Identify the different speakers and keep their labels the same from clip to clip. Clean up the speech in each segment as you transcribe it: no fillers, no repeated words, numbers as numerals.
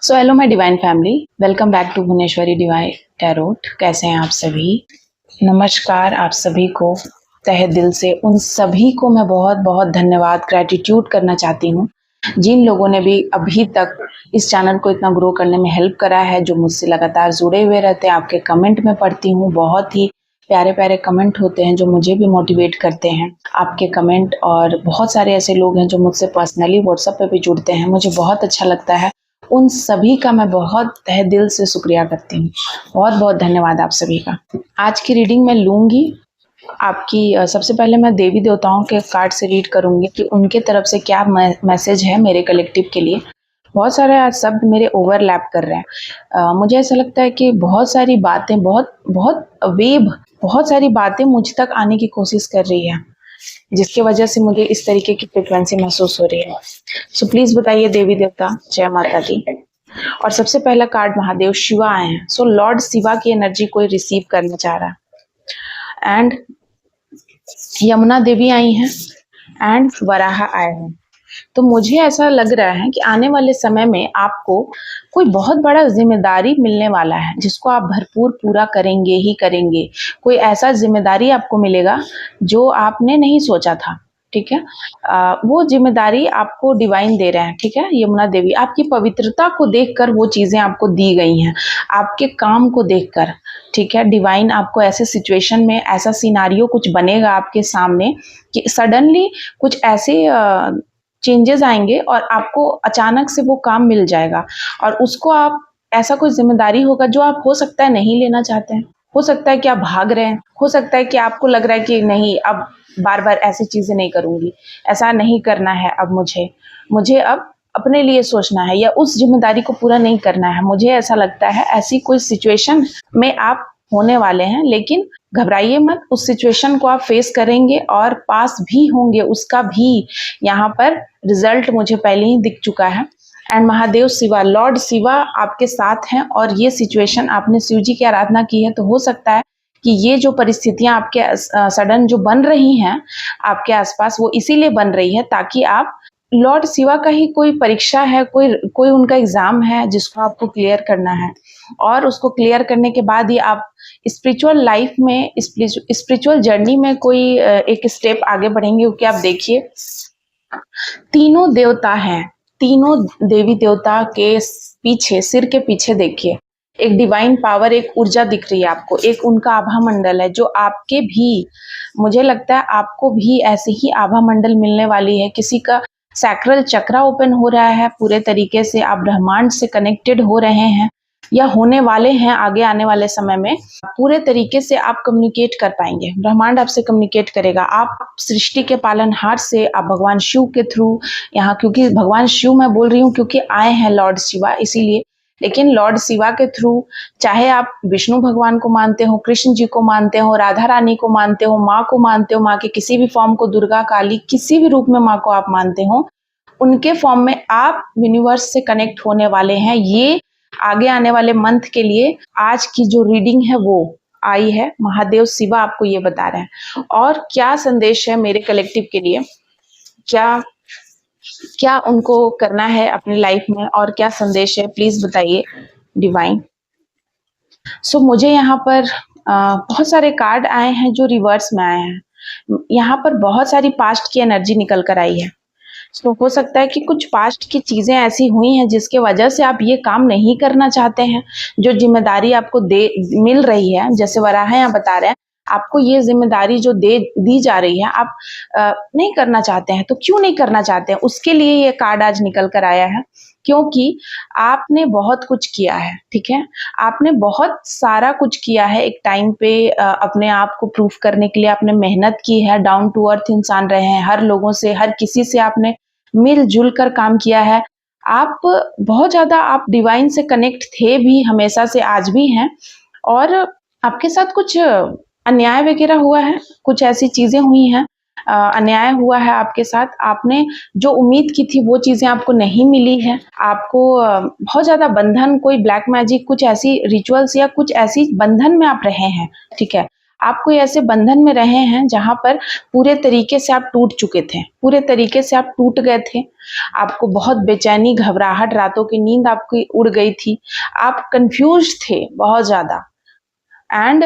Speaker 1: So hello my divine family, welcome back to Bhuvaneshwari divine tarot. कैसे हैं आप सभी? नमस्कार आप सभी को तहे दिल से। उन सभी को मैं बहुत बहुत धन्यवाद, ग्रैटिट्यूड करना चाहती हूँ जिन लोगों ने भी अभी तक इस चैनल को इतना ग्रो करने में हेल्प करा है, जो मुझसे लगातार जुड़े हुए रहते हैं। आपके कमेंट में पढ़ती हूँ, बहुत ही प्यारे प्यारे कमेंट होते हैं जो मुझे भी मोटिवेट करते हैं। आपके कमेंट और बहुत सारे ऐसे लोग हैं जो मुझसे पर्सनली व्हाट्सएप पे भी जुड़ते हैं, मुझे बहुत अच्छा लगता है। उन सभी का मैं बहुत तहे दिल से शुक्रिया करती हूँ। बहुत बहुत धन्यवाद आप सभी का। आज की रीडिंग मैं लूँगी आपकी। सबसे पहले मैं देवी देवताओं के कार्ड से रीड करूँगी कि उनके तरफ से क्या मैसेज है मेरे कलेक्टिव के लिए। बहुत सारे आज शब्द मेरे ओवरलैप कर रहे हैं। मुझे ऐसा लगता है कि बहुत सारी बातें, बहुत सारी बातें मुझ तक आने की कोशिश कर रही है, जिसकी वजह से मुझे इस तरीके की फ्रिक्वेंसी महसूस हो रही है। सो प्लीज बताइए देवी देवता, जय माता दी। और सबसे पहला कार्ड महादेव शिवा आए हैं। सो लॉर्ड शिवा की एनर्जी कोई रिसीव करना चाह रहा है। एंड यमुना देवी आई हैं एंड वराह आए हैं। तो मुझे ऐसा लग रहा है कि आने वाले समय में आपको कोई बहुत बड़ा जिम्मेदारी मिलने वाला है, जिसको आप भरपूर पूरा करेंगे ही करेंगे। कोई ऐसा जिम्मेदारी आपको मिलेगा जो आपने नहीं सोचा था, ठीक है। वो जिम्मेदारी आपको डिवाइन दे रहे हैं, ठीक है। यमुना देवी आपकी पवित्रता को देखकर वो चीज़ें आपको दी गई हैं, आपके काम को देखकर, ठीक है। डिवाइन आपको ऐसे सिचुएशन में, ऐसा सिनारियो कुछ बनेगा आपके सामने कि सडनली कुछ ऐसे चेंजेस आएंगे और आपको अचानक से वो काम मिल जाएगा। और उसको आप, ऐसा कोई जिम्मेदारी होगा जो आप हो सकता है नहीं लेना चाहते हैं, हो सकता है कि आप भाग रहे हैं, हो सकता है कि आपको लग रहा है कि नहीं, अब बार बार ऐसी चीज़ें नहीं करूँगी, ऐसा नहीं करना है अब मुझे अब अपने लिए सोचना है, या उस जिम्मेदारी को पूरा नहीं करना है। मुझे ऐसा लगता है ऐसी कोई सिचुएशन में आप होने वाले हैं, लेकिन घबराइए मत। उस सिचुएशन को आप फेस करेंगे और पास भी होंगे, उसका भी यहाँ पर रिजल्ट मुझे पहले ही दिख चुका है। एंड महादेव शिवा, लॉर्ड शिवा आपके साथ हैं। और ये सिचुएशन, आपने शिव जी की आराधना की है तो हो सकता है कि ये जो परिस्थितियां आपके सडन जो बन रही हैं आपके आसपास, वो इसीलिए बन रही है ताकि आप, लॉर्ड शिवा का ही कोई परीक्षा है, कोई उनका एग्जाम है जिसको आपको क्लियर करना है। और उसको क्लियर करने के बाद ही आप स्पिरिचुअल लाइफ में, स्पिरिचुअल जर्नी में कोई एक स्टेप आगे बढ़ेंगे। क्योंकि आप देखिए, तीनों देवता हैं, तीनों देवी देवता के पीछे, सिर के पीछे देखिए एक डिवाइन पावर, एक ऊर्जा दिख रही है आपको, एक उनका आभा मंडल है जो आपके भी, मुझे लगता है आपको भी ऐसे ही आभा मंडल मिलने वाली है। किसी का सैक्रल चक्रा ओपन हो रहा है पूरे तरीके से, आप ब्रह्मांड से कनेक्टेड हो रहे हैं या होने वाले हैं। आगे आने वाले समय में पूरे तरीके से आप कम्युनिकेट कर पाएंगे, ब्रह्मांड आपसे कम्युनिकेट करेगा। आप सृष्टि के पालनहार से, आप भगवान शिव के थ्रू यहाँ, क्योंकि भगवान शिव मैं बोल रही हूँ क्योंकि आए हैं लॉर्ड शिवा इसीलिए, लेकिन लॉर्ड शिवा के थ्रू, चाहे आप विष्णु भगवान को मानते हो, कृष्ण जी को मानते हो, राधा रानी को मानते हो, माँ को मानते हो, माँ के किसी भी फॉर्म को, दुर्गा काली, किसी भी रूप में माँ को आप मानते हो, उनके फॉर्म में आप यूनिवर्स से कनेक्ट होने वाले हैं। ये आगे आने वाले मंथ के लिए आज की जो रीडिंग है वो आई है। महादेव शिवा आपको ये बता रहे हैं। और क्या संदेश है मेरे कलेक्टिव के लिए, क्या क्या उनको करना है अपनी लाइफ में, और क्या संदेश है, प्लीज बताइए डिवाइन। सो मुझे यहाँ पर बहुत सारे कार्ड आए हैं जो रिवर्स में आए हैं। यहाँ पर बहुत सारी पास्ट की एनर्जी निकल कर आई है। तो हो सकता है कि कुछ पास्ट की चीजें ऐसी हुई हैं जिसके वजह से आप ये काम नहीं करना चाहते हैं, जो जिम्मेदारी आपको मिल रही है। जैसे वराह यहाँ बता रहे हैं, आपको ये जिम्मेदारी जो दी जा रही है, आप नहीं करना चाहते हैं। तो क्यों नहीं करना चाहते हैं, उसके लिए ये कार्ड आज निकल कर आया है। क्योंकि आपने बहुत कुछ किया है, ठीक है। आपने बहुत सारा कुछ किया है एक टाइम पे, अपने आप को प्रूफ करने के लिए आपने मेहनत की है, डाउन टू अर्थ इंसान रहे हैं, हर लोगों से, हर किसी से आपने मिलजुल कर काम किया है। आप बहुत ज्यादा, आप डिवाइन से कनेक्ट थे भी हमेशा से, आज भी हैं। और आपके साथ कुछ अन्याय वगैरह हुआ है, कुछ ऐसी चीजें हुई हैं, अन्याय हुआ है आपके साथ। आपने जो उम्मीद की थी वो चीजें आपको नहीं मिली है। आपको बहुत ज्यादा बंधन, कोई ब्लैक मैजिक, कुछ ऐसी रिचुअल्स या कुछ ऐसी बंधन में आप रहे हैं, ठीक है। आप कोई ऐसे बंधन में रहे हैं जहाँ पर पूरे तरीके से आप टूट चुके थे, पूरे तरीके से आप टूट गए थे। आपको बहुत बेचैनी, घबराहट, रातों की नींद आपकी उड़ गई थी। आप कन्फ्यूज़्ड थे बहुत ज़्यादा। एंड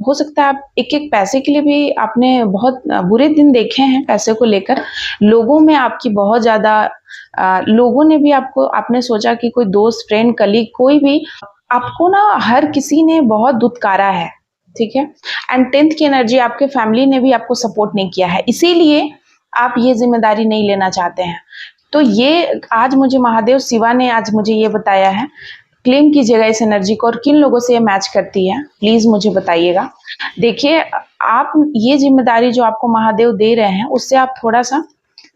Speaker 1: हो सकता है आप एक-एक पैसे के लिए भी आपने बहुत बुरे दिन देखे हैं पैसे को लेकर। लोगों में आपकी बहुत ज़्यादा लोगों ने भी आपको, आपने सोचा कि कोई दोस्त, फ्रेंड, कलीग कोई भी आपको ना, हर किसी ने बहुत दुत्कारा है, ठीक है? एंड 10th की एनर्जी आपके फैमिली ने भी आपको सपोर्ट नहीं किया है, इसीलिए आप ये ज़िम्मेदारी नहीं लेना चाहते हैं। तो ये आज मुझे महादेव शिवा ने आज मुझे ये बताया है। क्लेम कीजिएगा इस एनर्जी को और किन लोगों से ये मैच करती है, प्लीज़ मुझे बताइएगा। देखिए, आप ये ज़िम्मेदारी जो आपको महादेव दे रहे हैं, उससे आप थोड़ा-सा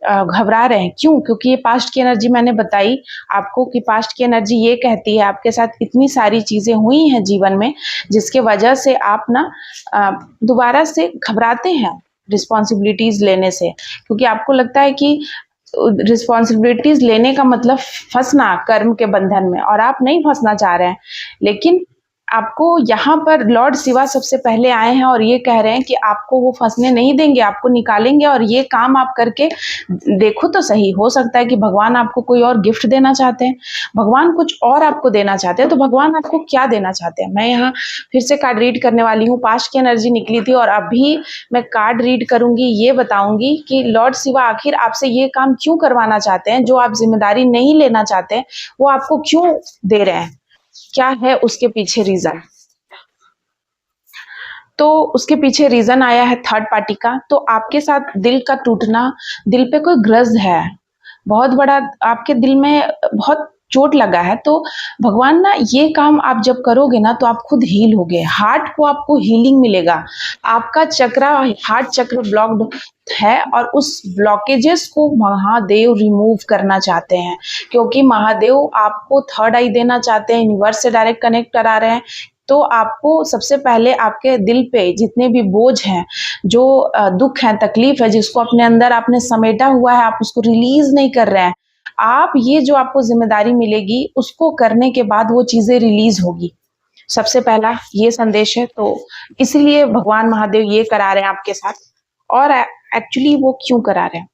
Speaker 1: घबरा रहे हैं। क्यों? क्योंकि ये पास्ट की एनर्जी मैंने बताई आपको कि पास्ट की एनर्जी ये कहती है आपके साथ इतनी सारी चीज़ें हुई हैं जीवन में, जिसके वजह से आप ना दोबारा से घबराते हैं रिस्पॉन्सिबिलिटीज़ लेने से। क्योंकि आपको लगता है कि रिस्पॉन्सिबिलिटीज लेने का मतलब फंसना कर्म के बंधन में, और आप नहीं फंसना चाह रहे हैं। लेकिन आपको यहाँ पर लॉर्ड शिवा सबसे पहले आए हैं और ये कह रहे हैं कि आपको वो फंसने नहीं देंगे, आपको निकालेंगे। और ये काम आप करके देखो तो सही, हो सकता है कि भगवान आपको कोई और गिफ्ट देना चाहते हैं, भगवान कुछ और आपको देना चाहते हैं। तो भगवान आपको क्या देना चाहते हैं, मैं यहाँ फिर से कार्ड रीड करने वाली हूँ। पास्ट की एनर्जी निकली थी और अभी मैं कार्ड रीड करूंगी, ये बताऊंगी कि लॉर्ड शिवा आखिर आपसे ये काम क्यों करवाना चाहते हैं, जो आप जिम्मेदारी नहीं लेना चाहते हैं, वो आपको क्यों दे रहे हैं, क्या है उसके पीछे रीजन। तो उसके पीछे रीजन आया है थर्ड पार्टी का। तो आपके साथ दिल का टूटना, दिल पे कोई ग्रज है, बहुत बड़ा आपके दिल में बहुत चोट लगा है। तो भगवान ना, ये काम आप जब करोगे ना तो आप खुद हील होगे, हार्ट को आपको हीलिंग मिलेगा। आपका चक्रा, हार्ट चक्र ब्लॉक्ड है और उस ब्लॉकेजेस को महादेव रिमूव करना चाहते हैं, क्योंकि महादेव आपको थर्ड आई देना चाहते हैं, यूनिवर्स से डायरेक्ट कनेक्ट करा रहे हैं। तो आपको सबसे पहले आपके दिल पे जितने भी बोझ हैं, जो दुख है, तकलीफ है, जिसको अपने अंदर आपने समेटा हुआ है, आप उसको रिलीज नहीं कर रहे हैं, आप ये जो आपको जिम्मेदारी मिलेगी उसको करने के बाद वो चीजें रिलीज होगी। सबसे पहला ये संदेश है। तो इसलिए भगवान महादेव ये करा रहे हैं आपके साथ। और एक्चुअली वो क्यों करा रहे हैं,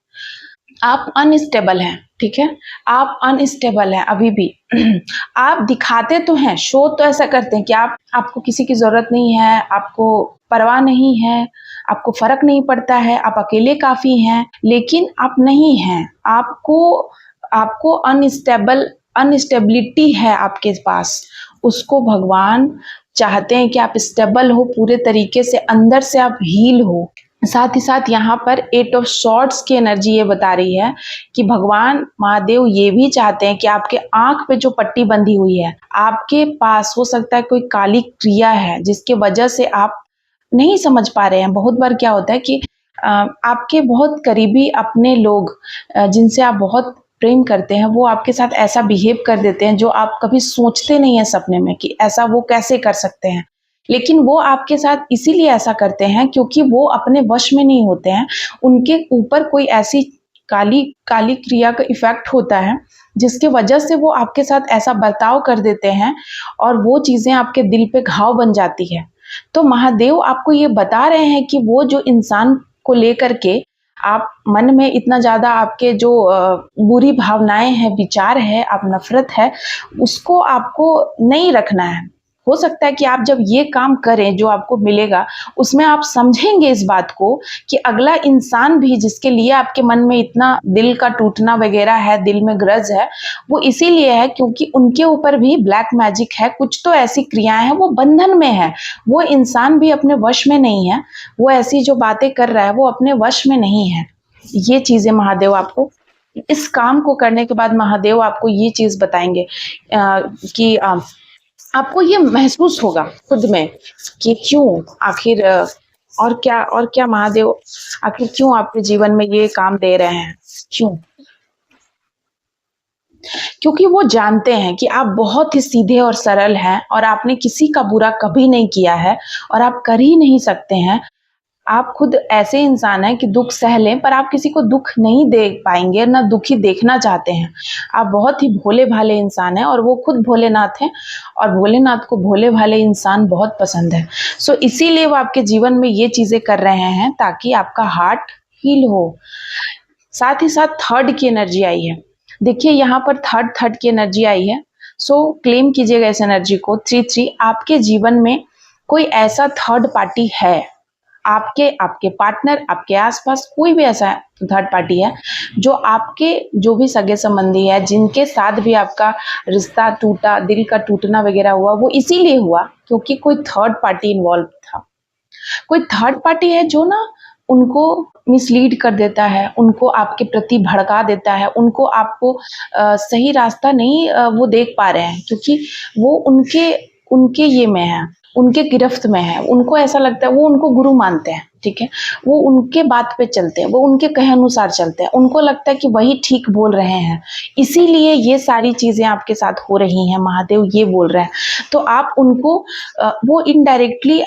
Speaker 1: आप अनस्टेबल हैं, ठीक है? आप अनस्टेबल हैं अभी भी। आप दिखाते तो हैं, शो तो ऐसा करते हैं कि आपको किसी की जरूरत नहीं है, आपको परवाह नहीं है, आपको फर्क नहीं पड़ता है, आप अकेले काफी हैं, लेकिन आप नहीं हैं। आपको अनस्टेबिलिटी है आपके पास, उसको भगवान चाहते हैं कि आप स्टेबल हो, पूरे तरीके से अंदर से आप हील हो। साथ ही साथ यहाँ पर 8 ऑफ सॉर्ड्स की एनर्जी ये बता रही है कि भगवान महादेव ये भी चाहते हैं कि आपके आंख पे जो पट्टी बंधी हुई है, आपके पास हो सकता है कोई काली क्रिया है जिसके वजह से आप नहीं समझ पा रहे हैं। बहुत बार क्या होता है कि आपके बहुत करीबी अपने लोग, जिनसे आप बहुत प्रेम करते हैं, वो आपके साथ ऐसा बिहेव कर देते हैं जो आप कभी सोचते नहीं है सपने में कि ऐसा वो कैसे कर सकते हैं। लेकिन वो आपके साथ इसीलिए ऐसा करते हैं क्योंकि वो अपने वश में नहीं होते हैं, उनके ऊपर कोई ऐसी काली काली क्रिया का इफेक्ट होता है जिसके वजह से वो आपके साथ ऐसा बर्ताव कर देते हैं और वो चीजें आपके दिल पे घाव बन जाती है। तो महादेव आपको ये बता रहे हैं कि वो जो इंसान को लेकर के आप मन में इतना ज्यादा आपके जो बुरी भावनाएं हैं, विचार है, आप नफरत है, उसको आपको नहीं रखना है। हो सकता है कि आप जब ये काम करें जो आपको मिलेगा, उसमें आप समझेंगे इस बात को कि अगला इंसान भी जिसके लिए आपके मन में इतना दिल का टूटना वगैरह है, दिल में ग्रज है, वो इसीलिए है क्योंकि उनके ऊपर भी ब्लैक मैजिक है, कुछ तो ऐसी क्रियाएं हैं, वो बंधन में है, वो इंसान भी अपने वश में नहीं है, वो ऐसी जो बातें कर रहा है वो अपने वश में नहीं है। ये चीजें महादेव आपको इस काम को करने के बाद महादेव आपको ये चीज बताएंगे कि आपको ये महसूस होगा खुद में कि क्यों आखिर और क्या महादेव आखिर क्यों आपके जीवन में ये काम दे रहे हैं, क्यों? क्योंकि वो जानते हैं कि आप बहुत ही सीधे और सरल हैं और आपने किसी का बुरा कभी नहीं किया है और आप कर ही नहीं सकते हैं। आप खुद ऐसे इंसान हैं कि दुख सह लें, पर आप किसी को दुख नहीं दे पाएंगे, ना दुखी देखना चाहते हैं। आप बहुत ही भोले भाले इंसान हैं और वो खुद भोलेनाथ हैं, और भोलेनाथ को भोले भाले इंसान बहुत पसंद है। सो इसीलिए वो आपके जीवन में ये चीज़ें कर रहे हैं ताकि आपका हार्ट हील हो। साथ ही साथ थर्ड की एनर्जी आई है। देखिए यहाँ पर थर्ड की एनर्जी आई है। सो क्लेम कीजिएगा इस एनर्जी को। 3 आपके जीवन में कोई ऐसा थर्ड पार्टी है, आपके आपके पार्टनर, आपके आसपास कोई भी ऐसा थर्ड पार्टी है जो आपके जो भी सगे संबंधी है, जिनके साथ भी आपका रिश्ता टूटा, दिल का टूटना वगैरह हुआ, वो इसीलिए हुआ क्योंकि कोई थर्ड पार्टी इन्वॉल्व था। कोई थर्ड पार्टी है जो ना उनको मिसलीड कर देता है, उनको आपके प्रति भड़का देता है, उनको आपको सही रास्ता नहीं वो देख पा रहे हैं, क्योंकि वो उनके उनके ये में है, उनके गिरफ्त में है। उनको ऐसा लगता है, वो उनको गुरु मानते हैं, ठीक है, वो उनके बात पे चलते हैं, वो उनके कहे अनुसार चलते हैं, उनको लगता है कि वही ठीक बोल रहे हैं, इसीलिए ये सारी चीजें आपके साथ हो रही हैं, महादेव ये बोल रहे हैं। तो आप उनको वो इनडायरेक्टली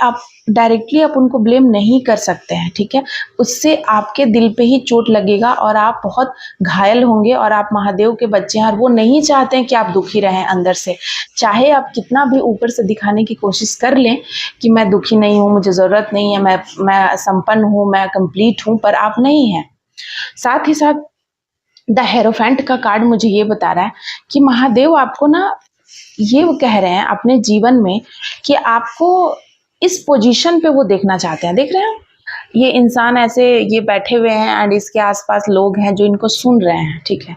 Speaker 1: आप उनको ब्लेम नहीं कर सकते हैं, ठीक है। उससे आपके दिल पे ही चोट लगेगा और आप बहुत घायल होंगे, और आप महादेव के बच्चे हैं और वो नहीं चाहते हैं कि आप दुखी रहें अंदर से। चाहे आप कितना भी ऊपर से दिखाने की कोशिश कर लें कि मैं दुखी नहीं हूँ, मुझे ज़रूरत नहीं है, मैं संपन्न हूँ, मैं कंप्लीट हूँ, पर आप नहीं हैं। साथ ही साथ द हेरोफेंट का कार्ड मुझे ये बता रहा है कि महादेव आपको ना ये वो कह रहे हैं अपने जीवन में कि आपको इस पोजीशन पे वो देखना चाहते हैं। देख रहे हैं ये इंसान ऐसे ये बैठे हुए हैं एंड इसके आसपास लोग हैं जो इनको सुन रहे हैं, ठीक है।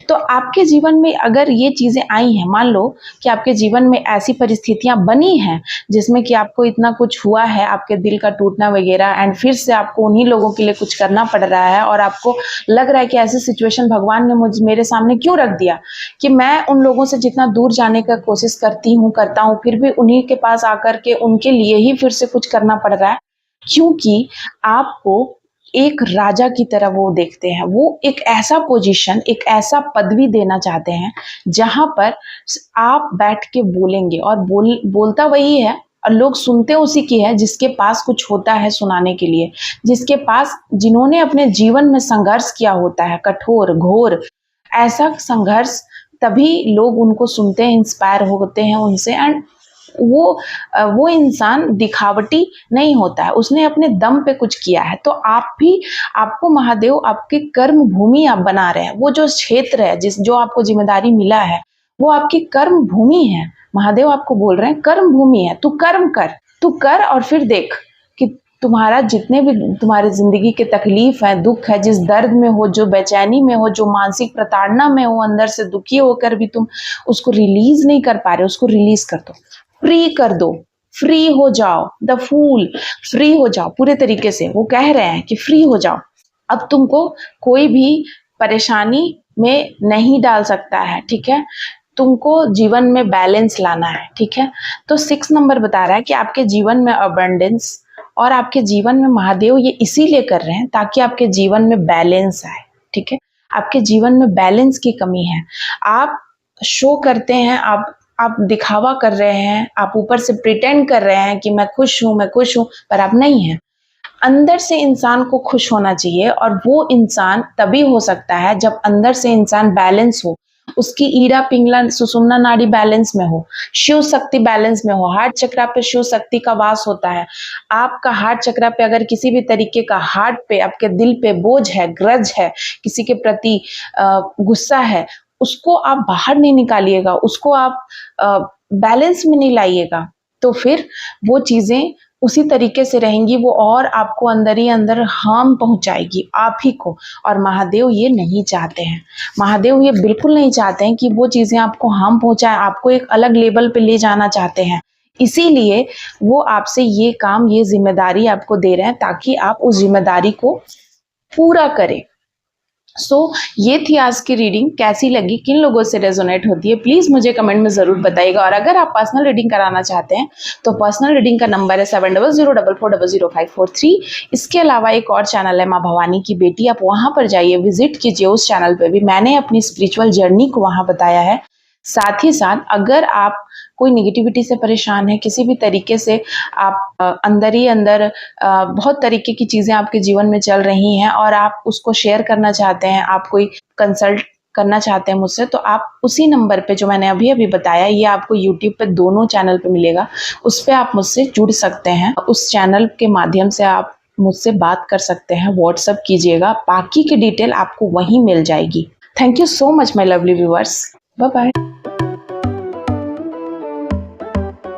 Speaker 1: तो आपके जीवन में अगर ये चीज़ें आई हैं, मान लो कि आपके जीवन में ऐसी परिस्थितियां बनी हैं जिसमें कि आपको इतना कुछ हुआ है, आपके दिल का टूटना वगैरह, एंड फिर से आपको उन्हीं लोगों के लिए कुछ करना पड़ रहा है, और आपको लग रहा है कि ऐसी सिचुएशन भगवान ने मेरे सामने क्यों रख दिया कि मैं उन लोगों से जितना दूर जाने का कोशिश करता हूँ, फिर भी उन्हीं के पास आकर के उनके लिए ही फिर से कुछ करना पड़ रहा है, क्योंकि आपको एक राजा की तरह वो देखते हैं। वो एक ऐसा पोजीशन, एक ऐसा पदवी देना चाहते हैं जहां पर आप बैठ के बोलेंगे, और बोलता वही है और लोग सुनते उसी की है जिसके पास कुछ होता है सुनाने के लिए, जिसके पास, जिन्होंने अपने जीवन में संघर्ष किया होता है, कठोर घोर ऐसा संघर्ष, तभी लोग उनको सुनते हैं, इंस्पायर होते हैं उनसे। एंड वो इंसान दिखावटी नहीं होता है, उसने अपने दम पे कुछ किया है। तो आप भी, आपको महादेव आपकी कर्म भूमि आप बना रहे हैं। वो जो क्षेत्र है जो आपको जिम्मेदारी मिला है, वो आपकी कर्म भूमि है। महादेव आपको बोल रहे हैं कर्म भूमि है, तू कर्म कर, तू कर, और फिर देख कि तुम्हारा जितने भी तुम्हारी जिंदगी के तकलीफ है, दुख है, जिस दर्द में हो, जो बेचैनी में हो, जो मानसिक प्रताड़ना में हो, अंदर से दुखी होकर भी तुम उसको रिलीज नहीं कर पा रहे, उसको रिलीज कर दो, फ्री कर दो, फ्री हो जाओ। द फूल, फ्री हो जाओ पूरे तरीके से। वो कह रहे हैं कि फ्री हो जाओ, अब तुमको कोई भी परेशानी में नहीं डाल सकता है, ठीक है। तुमको जीवन में बैलेंस लाना है, ठीक है। तो 6 नंबर बता रहा है कि आपके जीवन में अबंडेंस, और आपके जीवन में महादेव ये इसीलिए कर रहे हैं ताकि आपके जीवन में बैलेंस आए, ठीक है। आपके जीवन में बैलेंस की कमी है। आप शो करते हैं, आप दिखावा कर रहे हैं, आप ऊपर से प्रिटेंड कर रहे हैं कि मैं खुश हूं, पर आप नहीं हैं। अंदर से इंसान को खुश होना चाहिए, और वो इंसान तभी हो सकता है जब अंदर से इंसान बैलेंस हो, उसकी ईड़ा पिंगला सुषुम्ना नाड़ी बैलेंस में हो, शिव शक्ति बैलेंस में हो। हार्ट चक्रा पे शिव शक्ति का वास होता है। आपका हार्ट चक्रा पे अगर किसी भी तरीके का हार्ट पे, आपके दिल पे बोझ है, ग्रज है, किसी के प्रति गुस्सा है, उसको आप बाहर नहीं निकालिएगा, उसको आप बैलेंस में नहीं लाइएगा, तो फिर वो चीजें उसी तरीके से रहेंगी, वो और आपको अंदर ही अंदर हार्म पहुंचाएगी आप ही को। और महादेव ये नहीं चाहते हैं, महादेव ये बिल्कुल नहीं चाहते हैं कि वो चीजें आपको हार्म पहुंचाए, आपको एक अलग लेवल पे ले जाना चाहते हैं। इसीलिए वो आपसे ये काम, ये जिम्मेदारी आपको दे रहे हैं ताकि आप उस जिम्मेदारी को पूरा करें। ये थी आज की रीडिंग। कैसी लगी, किन लोगों से रेजोनेट होती है, प्लीज मुझे कमेंट में जरूर बताइएगा। और अगर आप पर्सनल रीडिंग कराना चाहते हैं तो पर्सनल रीडिंग का नंबर है 7004400543। इसके अलावा एक और चैनल है माँ भवानी की बेटी, आप वहां पर जाइए, विजिट कीजिए। उस चैनल पे भी मैंने अपनी स्पिरिचुअल जर्नी को वहां बताया है। साथ ही साथ अगर आप कोई नेगेटिविटी से परेशान है, किसी भी तरीके से आप अंदर ही अंदर बहुत तरीके की चीज़ें आपके जीवन में चल रही हैं और आप उसको शेयर करना चाहते हैं, आप कोई कंसल्ट करना चाहते हैं मुझसे, तो आप उसी नंबर पे जो मैंने अभी बाताया, ये आपको यूट्यूब पे दोनों चैनल पे मिलेगा, उस पे आप मुझसे जुड़ सकते हैं। उस चैनल के माध्यम से आप मुझसे बात कर सकते हैं, व्हाट्सएप कीजिएगा, बाकी की डिटेल आपको वहीं मिल जाएगी। Thank you so much my lovely viewers, bye bye.